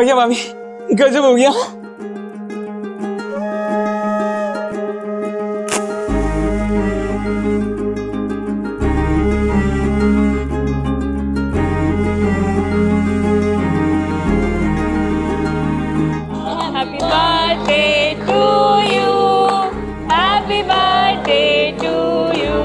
भैया भाभी गजब हो गया। Happy birthday to you. Happy birthday to you.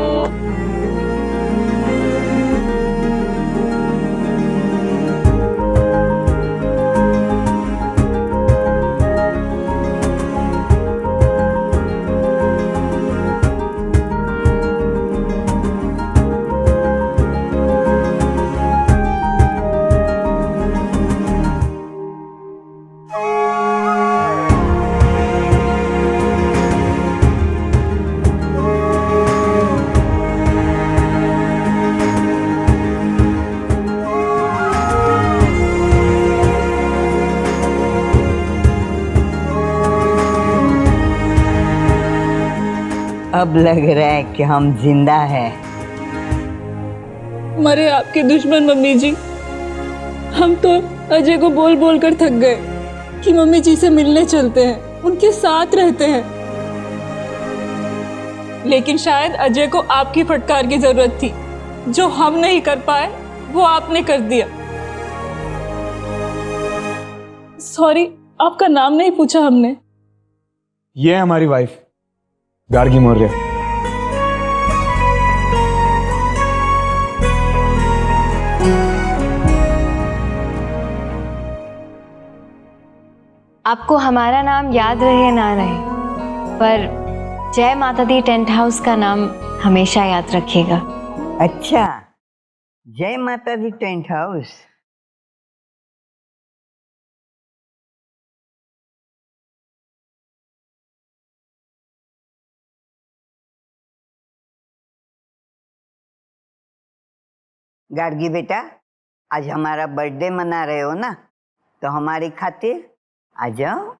अब लग रहा है कि हम जिंदा हैं। मरे आपके दुश्मन मम्मी जी। हम तो अजय को बोल बोल कर थक गए कि मम्मी जी से मिलने चलते हैं, उनके साथ रहते हैं। लेकिन शायद अजय को आपकी फटकार की जरूरत थी। जो हम नहीं कर पाए वो आपने कर दिया। सॉरी, आपका नाम नहीं पूछा हमने। ये है हमारी वाइफ गार्गी मौर्य। आपको हमारा नाम याद रहे ना रहे, पर जय माता दी टेंट हाउस का नाम हमेशा याद रखिएगा। अच्छा, जय माता दी टेंट हाउस। गार्गी बेटा, आज हमारा बर्थडे मना रहे हो ना, तो हमारी खातिर आ जाओ।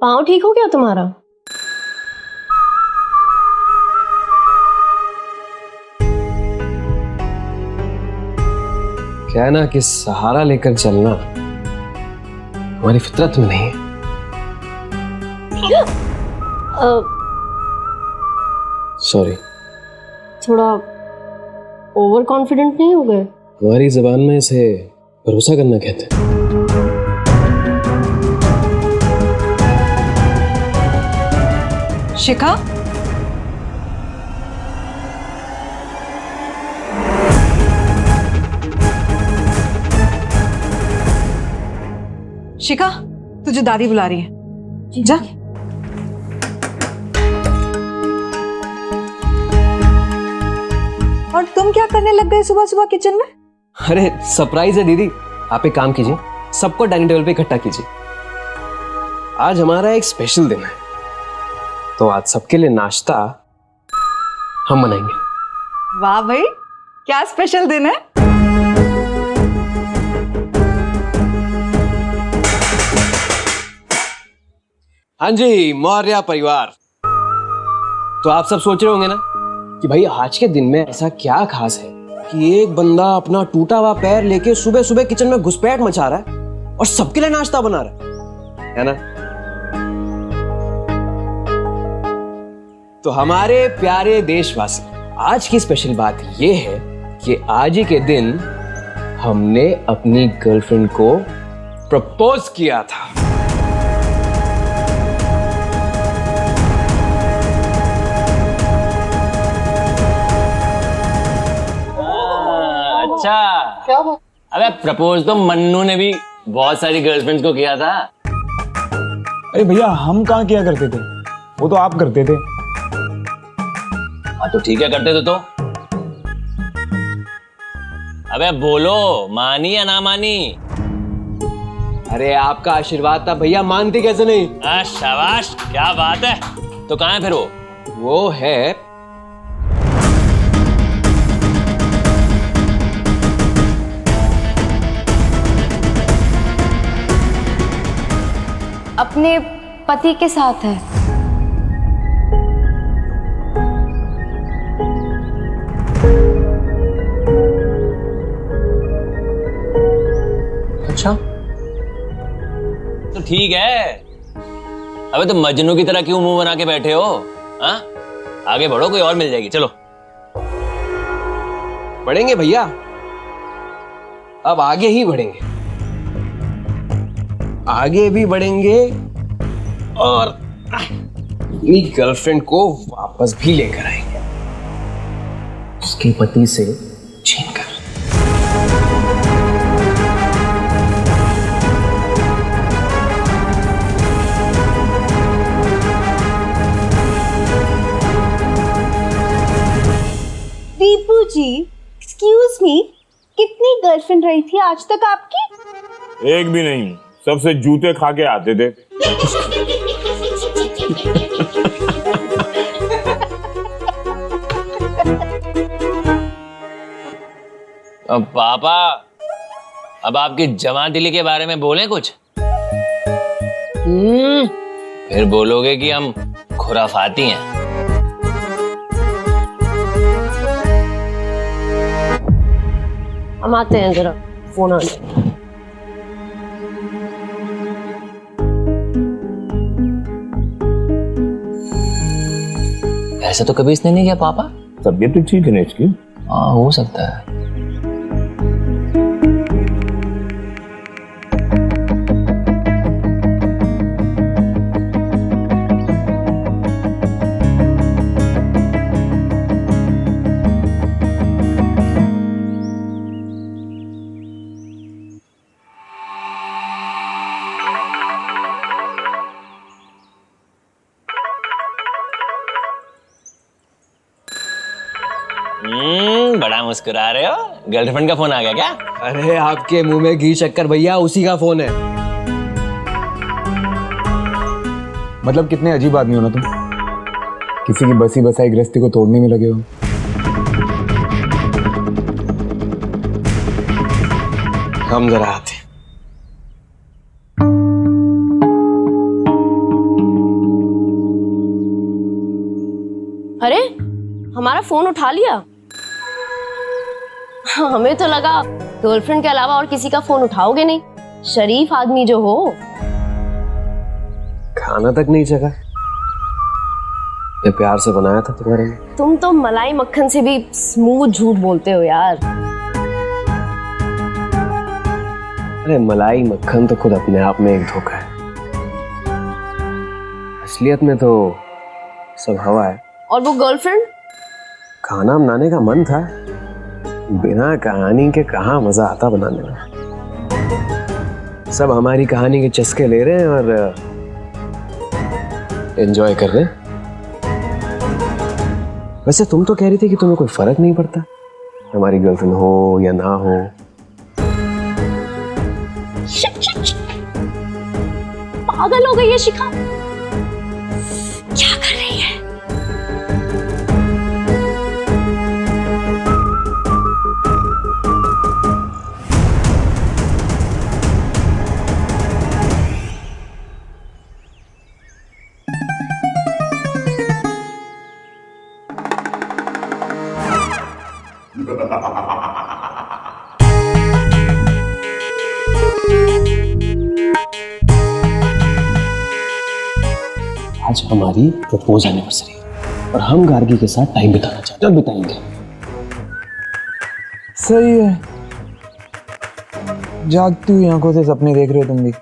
पाँव ठीक हो गया तुम्हारा? क्या है ना कि सहारा लेकर चलना हमारी फितरत में नहीं है। सॉरी। थोड़ा ओवर कॉन्फिडेंट नहीं हो गए? हमारी जबान में इसे भरोसा करना कहते हैं। शिखा, शिखा, तुझे दादी बुला रही है, जा। और तुम क्या करने लग गए सुबह सुबह किचन में? अरे सरप्राइज है दीदी। आप एक काम कीजिए, सबको डाइनिंग टेबल पे इकट्ठा कीजिए। आज हमारा एक स्पेशल दिन है, तो आज सबके लिए नाश्ता हम बनाएंगे। वाह भाई, क्या स्पेशल दिन है। हाँ जी, मौर्य परिवार। तो आप सब सोच रहे होंगे ना कि भाई आज के दिन में ऐसा क्या खास है कि एक बंदा अपना टूटा हुआ पैर लेके सुबह सुबह किचन में घुसपैठ मचा रहा है और सबके लिए नाश्ता बना रहा है ना? तो हमारे प्यारे देशवासी, आज की स्पेशल बात यह है कि आज ही के दिन हमने अपनी गर्लफ्रेंड को प्रपोज किया था। अच्छा, अबे प्रपोज तो मन्नू ने भी बहुत सारी गर्लफ्रेंड्स को किया था। अरे भैया, हम कहाँ किया करते थे, वो तो आप करते थे। हाँ तो ठीक है, करते थे तो। अबे बोलो, मानी या ना मानी? अरे आपका आशीर्वाद था भैया, मानती कैसे नहीं? शाबाश, क्या बात है। तो कहाँ है फिर वो है अपने पति के साथ है। अच्छा, तो ठीक है। अबे तो मजनू की तरह क्यों मुंह बना के बैठे हो? हाँ, आगे बढ़ो, कोई और मिल जाएगी। चलो बढ़ेंगे भैया, अब आगे ही बढ़ेंगे, आगे भी बढ़ेंगे और अपनी गर्लफ्रेंड को वापस भी लेकर आएंगे, उसके पति से छीनकर। दीपू जी, एक्सक्यूज मी, कितनी गर्लफ्रेंड रही थी आज तक आपकी? एक भी नहीं, सबसे जूते खा के आते थे। अब पापा, अब आपकी जवान दिली के बारे में बोलें कुछ? फिर बोलोगे कि हम खुराफाती हैं। हम आते हैं, जरा फोन आ जाए। ऐसा तो कभी इसने नहीं किया पापा। तबीयत तो ठीक है ना इसकी? हाँ, हो सकता है। बड़ा मुस्कुरा रहे हो। गर्लफ्रेंड का फोन आ गया क्या? अरे आपके मुंह में घी शक्कर भैया, उसी का फोन है। मतलब कितने अजीब आदमी हो ना तुम, किसी की बसी बसाई गृहस्थी को तोड़ने में लगे हो। हम जरा आते हैं। अरे, हमारा फोन उठा लिया। हमें तो लगा गर्लफ्रेंड के अलावा और किसी का फोन उठाओगे नहीं, शरीफ आदमी जो हो। खाना तक नहीं चखा, मैं प्यार से बनाया था तुम्हारे लिए। तुम तो मलाई मक्खन से भी स्मूथ झूठ बोलते हो यार। अरे मलाई मक्खन तो खुद अपने आप में एक धोखा है, असलियत में तो सब हवा है। और वो गर्लफ्रेंड? खाना बनाने का मन था, बिना कहानी के कहाँ मजा आता बनाने में। सब हमारी कहानी के चस्के ले रहे हैं और एंजॉय कर रहे हैं। वैसे तुम तो कह रही थी कि तुम्हें कोई फर्क नहीं पड़ता हमारी गर्लफ्रेंड हो या ना हो। पागल हो गई है शिखा, क्या कर रही है? आज हमारी प्रपोज एनिवर्सरी है और हम गार्गी के साथ टाइम बिताना चाहते हैं और बिताएंगे। सही है। जागती हुई आंखों से सपने देख रहे हो तुम भी।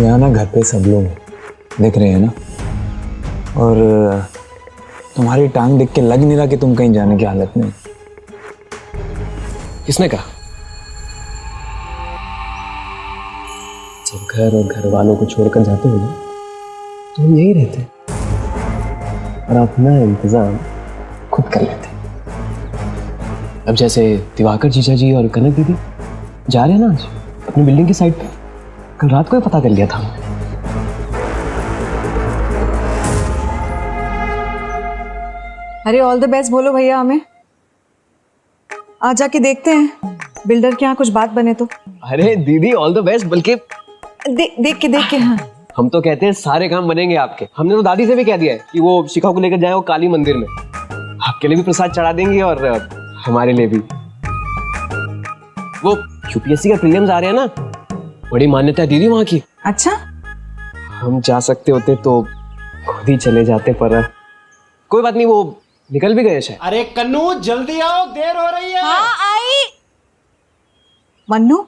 यहाँ ना घर पे सब लोग देख रहे हैं ना, और तुम्हारी टांग देख के लग नहीं रहा कि तुम कहीं जाने की हालत में। किसने कहा? जब घर और घर वालों को छोड़कर जाते हो ना तो हम यही रहते और अपना इंतजाम खुद कर लेते। अब जैसे दिवाकर जीजा जी और कनक दीदी जा रहे हैं ना आज अपनी बिल्डिंग की साइड पे, कल रात को ही पता कर लिया था हमने। अरे ऑल द बेस्ट बोलो भैया हमें। आज जाके देखते हैं बिल्डर के यहाँ कुछ बात बने तो। अरे दीदी ऑल द बेस्ट, बल्कि देख के हाँ। हम तो कहते हैं सारे काम बनेंगे आपके। हमने तो दादी से भी कह दिया है कि वो शिखा को लेकर जाए वो काली मंदिर में, आपके लिए भी प्रसाद चढ़ा देंगे और हमारे लिए भी। वो यूपीएससी का प्रीलिम्स आ रहे हैं ना, बड़ी मान्यता है दीदी वहां की। अच्छा, हम जा सकते होते तो खुद ही चले जाते, पर कोई बात नहीं, वो निकल भी गए शायद। अरे कन्नू जल्दी आओ, देर हो रही है। हाँ आई। मन्नू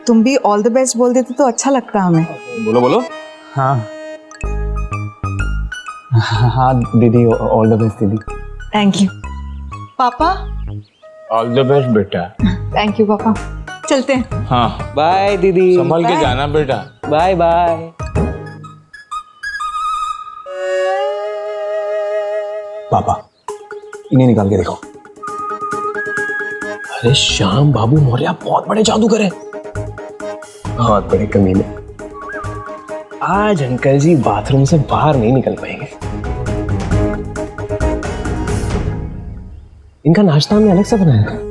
तुम भी ऑल द बेस्ट बोल देते तो अच्छा लगता हमें। बोलो बोलो। हाँ हाँ दीदी, ऑल द बेस्ट दीदी। थैंक यू पापा। ऑल द बेस्ट बेटा। थैंक यू पापा। चलते हैं। हाँ बाय दीदी। संभल के जाना बेटा। Bye bye. पापा इन्हें निकाल के दिखाओ। अरे श्याम बाबू मौर्य बहुत बड़े जादूगर हैं, बहुत बड़े कमीने। आज अंकल जी बाथरूम से बाहर नहीं निकल पाएंगे। इनका नाश्ता हमने अलग से बनाया था।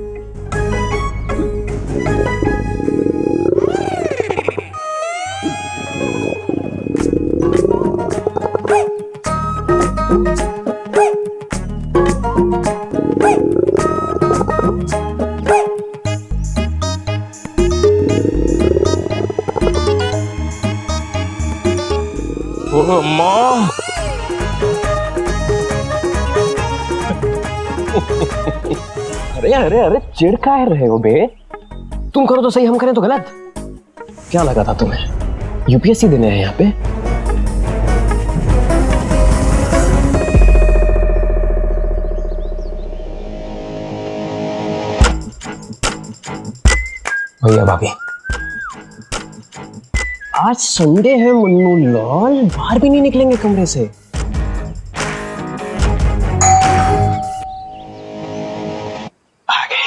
माँ अरे अरे अरे चिढ़ काहे रहे हो बे? तुम करो तो सही, हम करें तो गलत। क्या लगा था तुम्हें यूपीएससी देने हैं यहाँ पे? भैया भाभी, आज संडे है मुन्नू लाल, बाहर भी नहीं निकलेंगे कमरे से। आ गए।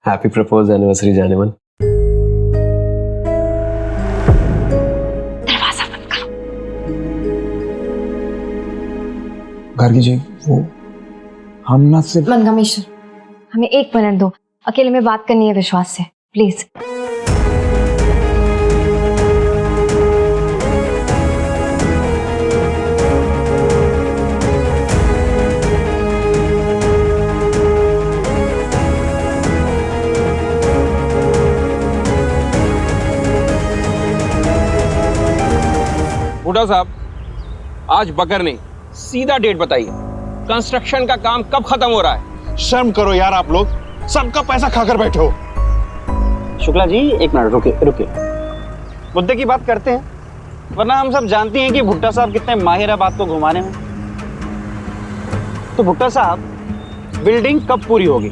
Happy propose anniversary Jaaneman. दरवाजा बंद करो। गार्गी जी, वो हम ना सिर्फ मनकामेश्वर, हमें 1 मिनट दो, अकेले में बात करनी है विश्वास से, प्लीज। बूढ़ा साहब, आज बकर नहीं, सीधा डेट बताइए। कंस्ट्रक्शन का काम कब खत्म हो रहा है? शर्म करो यार, आप लोग सबका पैसा खाकर बैठे हो। शुक्ला जी 1 मिनट रुके रुके। मुद्दे की बात करते हैं, वरना हम सब जानते हैं कि भुट्टा साहब कितने माहिर है बात को घुमाने में। तो भुट्टा साहब, बिल्डिंग कब पूरी होगी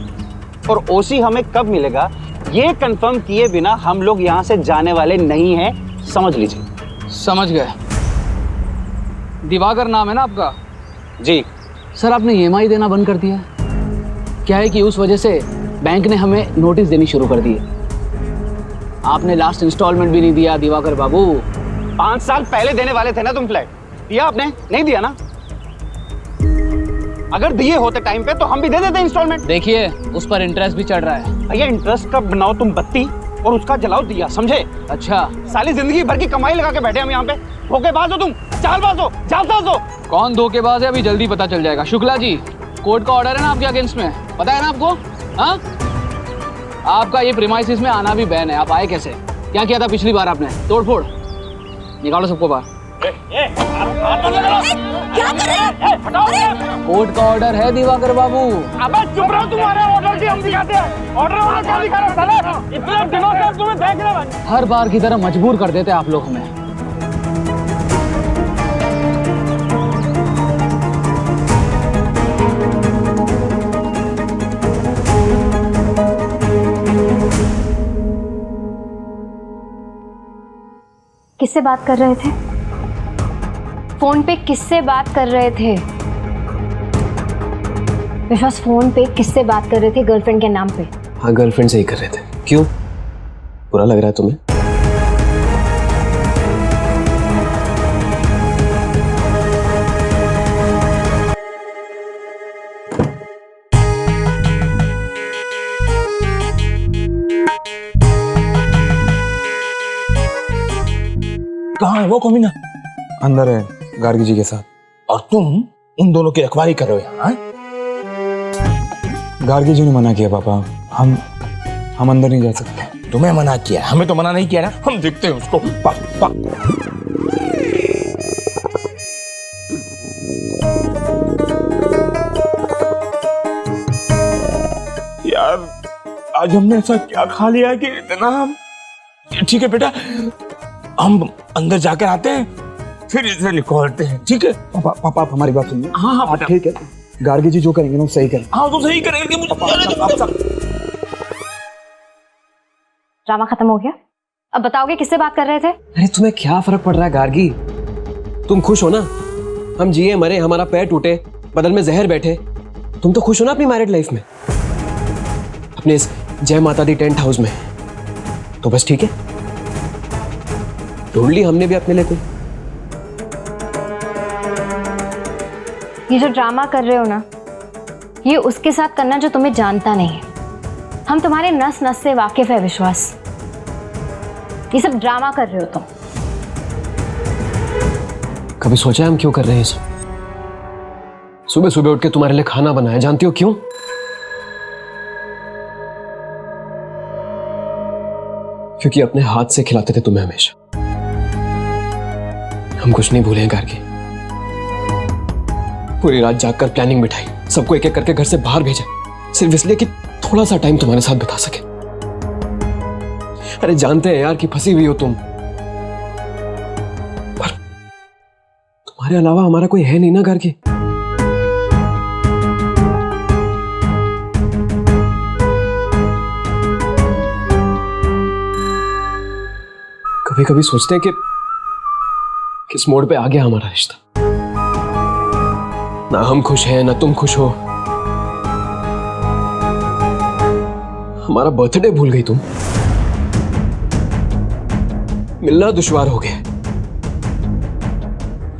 और ओसी हमें कब मिलेगा, ये कंफर्म किए बिना हम लोग यहाँ से जाने वाले नहीं हैं, समझ लीजिए। समझ गए। दिवाकर नाम है ना आपका? जी सर, आपने EMI देना बंद कर दिया। क्या है कि उस वजह से बैंक ने हमें नोटिस देनी शुरू कर दी है। आपने लास्ट इंस्टॉलमेंट भी नहीं दिया दिवाकर बाबू। 5 साल पहले देने वाले थे ना तुम फ्लैट, दिया आपने? नहीं दिया ना। अगर दिए होते टाइम पे तो हम भी दे देते इंस्टॉलमेंट। देखिए, उस पर इंटरेस्ट भी चढ़ रहा है। भैया, इंटरेस्ट का बनाओ तुम बत्ती और उसका जलाओ दिया, समझे? अच्छा, साली जिंदगी भर की कमाई लगा के बैठे हम यहाँ पे। धोखेबाज हो तुम, चालबाज हो, जालसाज हो। कौन धोखेबाज है अभी जल्दी पता चल जाएगा। शुक्ला जी, कोर्ट का ऑर्डर है ना आपके अगेंस्ट में, पता है ना आपको? हाँ, आपका ये प्रीमाइसिस में आना भी बैन है। आप आए कैसे? क्या किया था पिछली बार आपने? तोड़फोड़। निकालो सबको बाहर। क्या कर रहे हैं? कोर्ट का ऑर्डर है दिवाकर बाबू। अबे चुप रहो, तुम्हारे ऑर्डर की हम दिखाते हैं। ऑर्डर वाला क्या दिखा रहा है साले? इतने दिनों से हम तुम्हें देख रहे हैं। हर बार की तरह मजबूर कर देते आप लोग हमें। किससे बात कर रहे थे? फोन पे किससे बात कर रहे थे? विश्वास, फोन पे किससे बात कर रहे थे गर्लफ्रेंड के नाम पे? हाँ, गर्लफ्रेंड से ही कर रहे थे। क्यों, बुरा लग रहा है तुम्हें? कहाँ है वो कमीना? अंदर है गार्गी जी के साथ। और तुम उन दोनों की रखवाली कर रहे हो यहाँ? गार्गी जी ने मना किया पापा, हम अंदर नहीं जा सकते। तुम्हें मना किया, हमें तो मना नहीं किया ना। हम देखते हैं उसको। यार, आज हमने ऐसा क्या खा लिया कि इतना हम... ठीक है बेटा, हम अंदर जाकर आते हैं, फिर इसे निकालते हैं, ठीक है? पापा आप हमारी बात सुनिए। हाँ, ठीक है, गार्गी जी जो करेंगे ना वो सही करेंगे। हाँ, तो सही करेंगे। मुझे ड्रामा खत्म हो गया? अब बताओगे किससे बात कर रहे थे? अरे तुम्हें क्या फर्क पड़ रहा है गार्गी? तुम खुश हो ना? हम जिए मरे, हमारा पैर टूटे, बदल में जहर बैठे, तुम तो खुश हो ना अपनी मैरिड लाइफ में, अपने इस जय माता दी टेंट हाउस में? तो बस ठीक है, ढूंढ ली हमने भी अपने लिए कोई। ये जो ड्रामा कर रहे हो ना, ये उसके साथ करना जो तुम्हें जानता नहीं है। हम तुम्हारे नस नस से वाकिफ है विश्वास। ये सब ड्रामा कर रहे हो तुम। कभी सोचा है हम क्यों कर रहे हैं ये सब? सुबह सुबह उठ के तुम्हारे लिए खाना बनाया, जानती हो क्यों? क्योंकि अपने हाथ से खिलाते थे तुम्हें हमेशा। हम कुछ नहीं भूले हैं गार्गी। पूरी रात जागकर प्लानिंग बिठाई, सबको एक एक करके घर से बाहर भेजा, सिर्फ इसलिए कि थोड़ा सा टाइम तुम्हारे साथ बिता सके। अरे जानते हैं यार कि फंसी हुई हो तुम, पर तुम्हारे अलावा हमारा कोई है नहीं ना गार्गी। कभी कभी सोचते हैं कि किस मोड़ पे आ गया हमारा रिश्ता। ना हम खुश हैं, ना तुम खुश हो। हमारा बर्थडे भूल गई तुम, मिलना दुश्वार हो गया।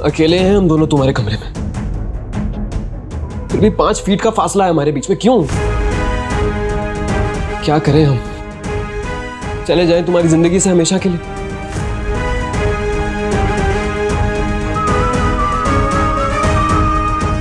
अकेले हैं हम दोनों तुम्हारे कमरे में, फिर भी 5 फीट का फासला है हमारे बीच में। क्यों? क्या करें हम? चले जाएं तुम्हारी जिंदगी से हमेशा के लिए?